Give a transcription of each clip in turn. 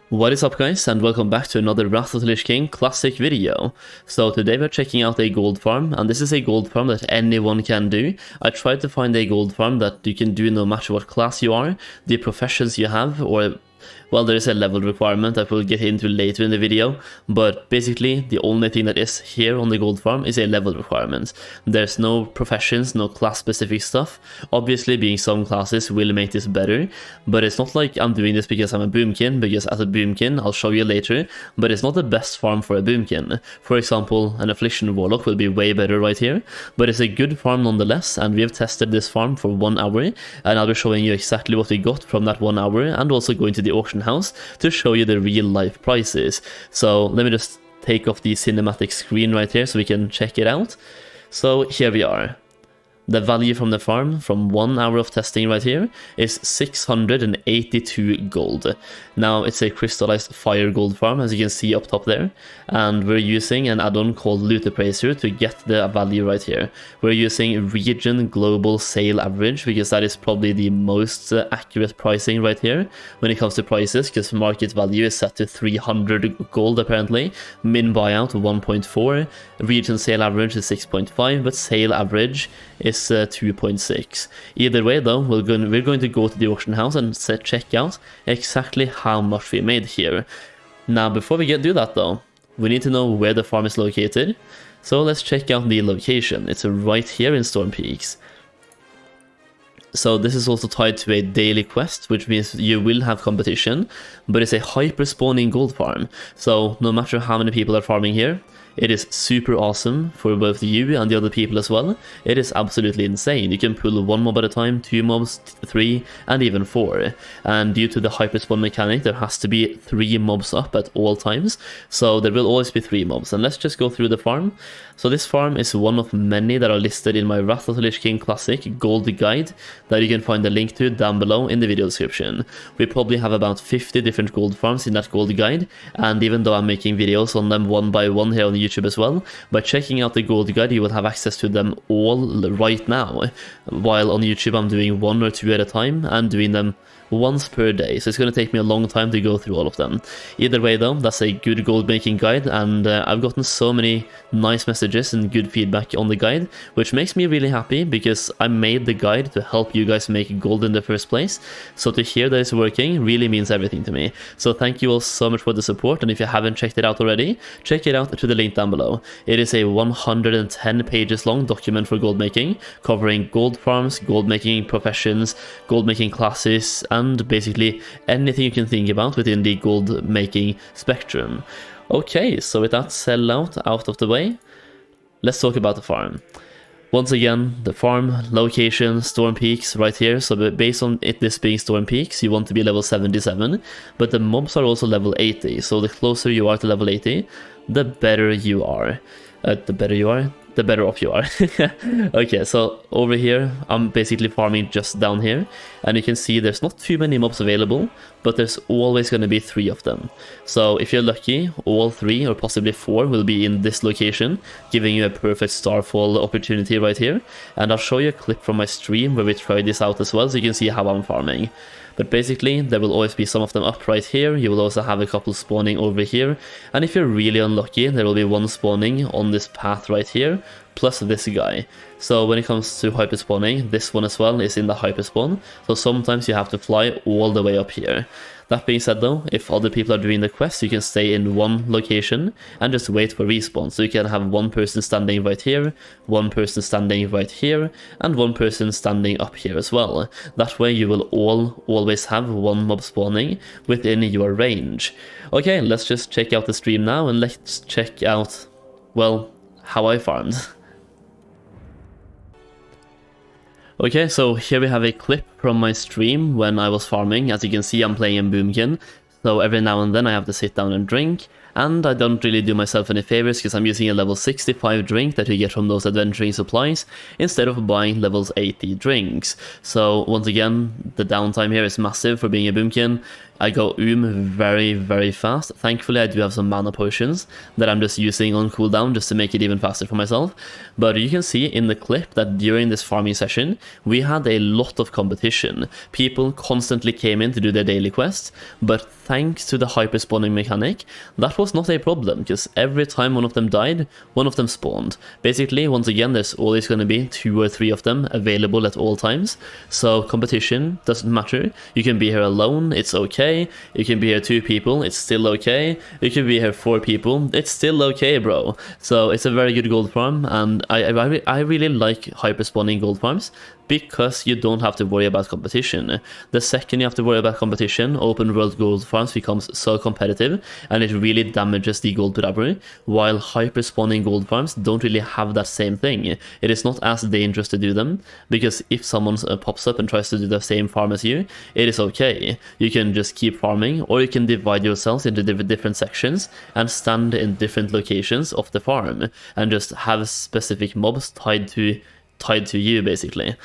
What is up guys, and welcome back to another Wrath of the Lich King Classic video. So today we're checking out a gold farm, and this is a gold farm that anyone can do. I tried to find a gold farm that you can do no matter what class you are, the professions you have, or well, there is a level requirement that we'll get into later in the video, but basically the only thing that is here on the gold farm is a level requirement. There's no professions, no class specific stuff. Obviously being some classes will make this better, but it's not like I'm doing this because I'm a boomkin, because as a boomkin, I'll show you later, but it's not the best farm for a boomkin. For example, an affliction warlock will be way better right here, but it's a good farm nonetheless, and we have tested this farm for 1 hour, and I'll be showing you exactly what we got from that 1 hour, and also going to the auction house to show you the real life prices. So let me just take off the cinematic screen right here so we can check it out. So here we are. The value from the farm from 1 hour of testing right here is 682 gold. Now it's a crystallized fire gold farm, as you can see up top there, and we're using an add-on called Loot Appraiser to get the value right here. We're using region global sale average because that is probably the most accurate pricing right here when it comes to prices, because market value is set to 300 gold apparently, min buyout 1.4, region sale average is 6.5, but sale average is 2.6. Either way though, we're going to go to the auction house and check out exactly how much we made here. Now before we do that though, we need to know where the farm is located. So let's check out the location. It's right here in Storm Peaks. So this is also tied to a daily quest, which means you will have competition, but it's a hyper spawning gold farm. So no matter how many people are farming here, it is super awesome for both you and the other people as well. It is absolutely insane. You can pull 1 mob at a time, 2 mobs, 3, and even 4. And due to the hyperspawn mechanic, there has to be 3 mobs up at all times. So there will always be 3 mobs. And let's just go through the farm. So this farm is one of many that are listed in my Wrath of the Lich King Classic Gold Guide that you can find the link to down below in the video description. We probably have about 50 different gold farms in that gold guide, and even though I'm making videos on them one by one here on YouTube as well, by checking out the gold guide you will have access to them all right now, while on YouTube I'm doing 1 or 2 at a time and doing them once per day, so it's going to take me a long time to go through all of them. Either way though, that's a good gold making guide, and I've gotten so many nice messages and good feedback on the guide, which makes me really happy because I made the guide to help you guys make gold in the first place. So to hear that it's working really means everything to me. So thank you all so much for the support, and if you haven't checked it out already, check it out to the link down below. It is a 110 pages long document for gold making, covering gold farms, gold making professions, gold making classes, and basically anything you can think about within the gold making spectrum. Okay, so with that sellout out of the way, let's talk about the farm. Once again, the farm location, Storm Peaks right here. So based on this being Storm Peaks, you want to be level 77, but the mobs are also level 80. So the closer you are to level 80, the better you are. The better off you are. Okay, so over here, I'm basically farming just down here, and you can see there's not too many mobs available, but there's always going to be 3 of them. So if you're lucky, all 3 or possibly 4 will be in this location, giving you a perfect starfall opportunity right here. And I'll show you a clip from my stream where we tried this out as well, so you can see how I'm farming. But basically, there will always be some of them up right here. You will also have a couple spawning over here. And if you're really unlucky, there will be 1 spawning on this path right here, plus this guy. So when it comes to hyperspawning, this one as well is in the hyperspawn. So sometimes you have to fly all the way up here. That being said though, if other people are doing the quest, you can stay in one location and just wait for respawn. So you can have 1 person standing right here, 1 person standing right here, and 1 person standing up here as well. That way you will always have 1 mob spawning within your range. Okay, let's just check out the stream now, and let's check out, well, how I farmed. Okay, so here we have a clip from my stream when I was farming. As you can see, I'm playing in boomkin, so every now and then I have to sit down and drink, and I don't really do myself any favors because I'm using a level 65 drink that you get from those adventuring supplies instead of buying levels 80 drinks. So once again, the downtime here is massive for being a boomkin. I go very, very fast. Thankfully, I do have some mana potions that I'm just using on cooldown just to make it even faster for myself. But you can see in the clip that during this farming session, we had a lot of competition. People constantly came in to do their daily quests, but thanks to the hyperspawning mechanic, that was not a problem, because every time one of them died, one of them spawned. Basically, once again, there's always going to be 2 or 3 of them available at all times, so competition doesn't matter. You can be here alone, it's okay. You can be here 2 people, it's still okay. You can be here 4 people, it's still okay, bro. So it's a very good gold farm, and I really like hyperspawning gold farms, because you don't have to worry about competition. The second you have to worry about competition, open world gold farms becomes so competitive, and it really damages the gold grabber, while hyper spawning gold farms don't really have that same thing. It is not as dangerous to do them, because if someone pops up and tries to do the same farm as you, it is okay. You can just keep farming, or you can divide yourselves into different sections and stand in different locations of the farm, and just have specific mobs tied to you, basically.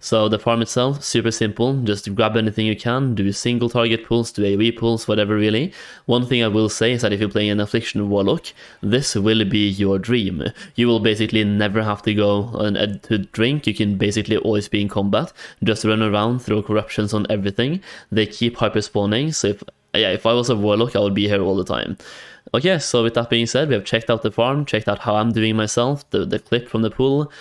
So the farm itself, super simple, just grab anything you can, do single target pulls, do AoE pulls, whatever really. One thing I will say is that if you're playing an Affliction Warlock, this will be your dream. You will basically never have to go to drink, you can basically always be in combat, just run around, throw corruptions on everything. They keep hyper spawning, so if I was a Warlock, I would be here all the time. Okay, so with that being said, we have checked out the farm, checked out how I'm doing myself, the clip from the pool.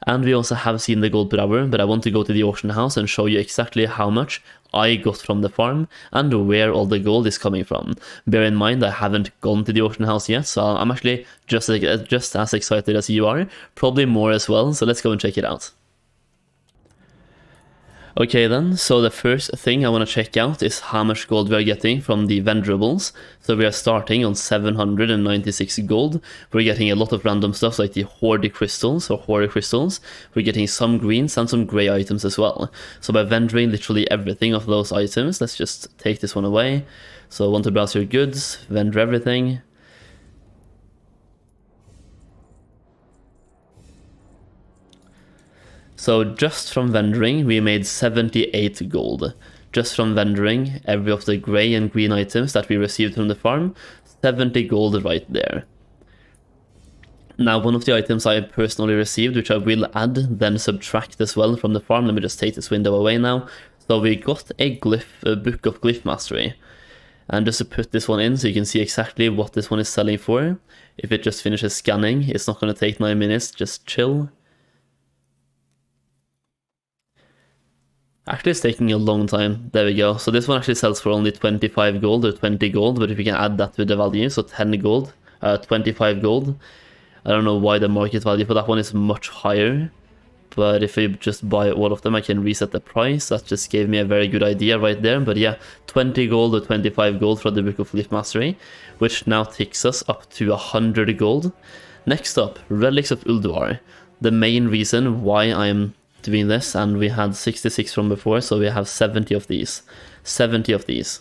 And we also have seen the gold per hour, but I want to go to the auction house and show you exactly how much I got from the farm and where all the gold is coming from. Bear in mind, I haven't gone to the auction house yet, so I'm actually just as excited as you are, probably more as well, so let's go and check it out. Okay then, so the first thing I want to check out is how much gold we are getting from the venerables. So we are starting on 796 gold. We're getting a lot of random stuff like the Horde crystals or Horde crystals. We're getting some greens and some grey items as well. So by vendoring literally everything of those items, let's just take this one away. So want to browse your goods, vendor everything. So just from vendoring, we made 78 gold. Just from vendoring every of the grey and green items that we received from the farm, 70 gold right there. Now, one of the items I personally received, which I will add, then subtract as well from the farm. Let me just take this window away now. So we got a book of glyph mastery. And just to put this one in so you can see exactly what this one is selling for. If it just finishes scanning, it's not going to take 9 minutes, just chill. Actually, it's taking a long time. There we go. So this one actually sells for only 25 gold or 20 gold, but if you can add that to the value, so 10 gold, 25 gold. I don't know why the market value for that one is much higher, but if you just buy all of them, I can reset the price. That just gave me a very good idea right there. But yeah, 20 gold or 25 gold for the Book of Glyph Mastery, which now takes us up to 100 gold. Next up, Relics of Ulduar. The main reason why I'm doing this, and we had 66 from before, so we have 70 of these. 70 of these.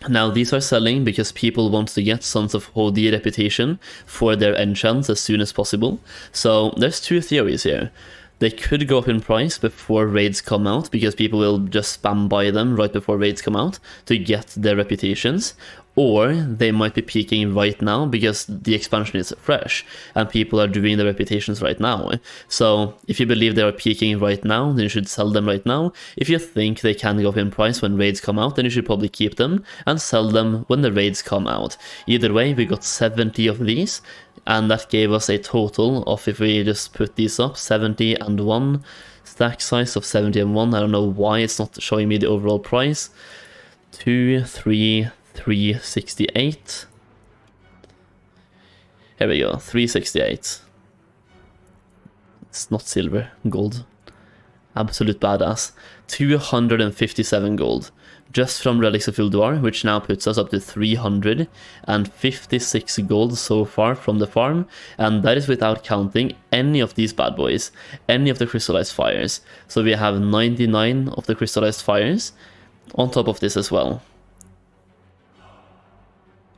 Now these are selling because people want to get Sons of Hodi reputation for their enchants as soon as possible. So there's 2 theories here. They could go up in price before raids come out, because people will just spam buy them right before raids come out to get their reputations. Or they might be peaking right now because the expansion is fresh and people are doing their reputations right now. So if you believe they are peaking right now, then you should sell them right now. If you think they can go up in price when raids come out, then you should probably keep them and sell them when the raids come out. Either way, we got 70 of these, and that gave us a total of, if we just put these up, 70 and 1. Stack size of 70 and 1. I don't know why it's not showing me the overall price. 2, 3, 368. Here we go, 368. It's not silver, gold. Absolute badass. 257 gold. Just from Relics of Ulduar, which now puts us up to 356 gold so far from the farm, and that is without counting any of these bad boys, any of the crystallized fires. So we have 99 of the crystallized fires on top of this as well.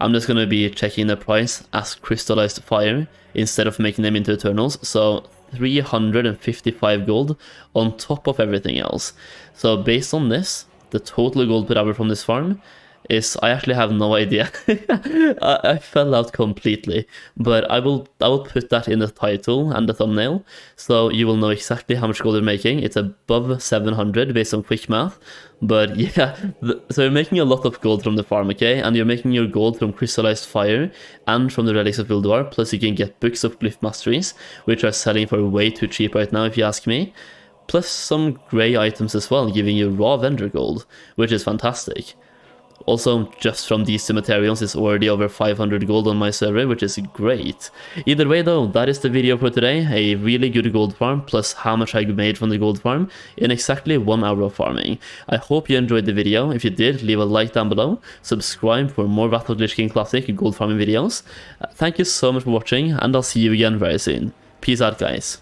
I'm just going to be checking the price as crystallized fire instead of making them into Eternals, so 355 gold on top of everything else. So based on this, the total gold per hour from this farm is, I actually have no idea. I fell out completely, but I will put that in the title and the thumbnail, so you will know exactly how much gold you're making. It's above 700 based on quick math, but yeah, so you're making a lot of gold from the farm, okay? And you're making your gold from crystallized fire and from the relics of Ulduar, plus you can get books of glyph masteries, which are selling for way too cheap right now if you ask me. Plus some grey items as well, giving you raw vendor gold, which is fantastic. Also, just from these two materials, it's already over 500 gold on my server, which is great. Either way though, that is the video for today. A really good gold farm, plus how much I made from the gold farm in exactly 1 hour of farming. I hope you enjoyed the video. If you did, leave a like down below. Subscribe for more Wrath of the Lich King Classic gold farming videos. Thank you so much for watching, and I'll see you again very soon. Peace out, guys.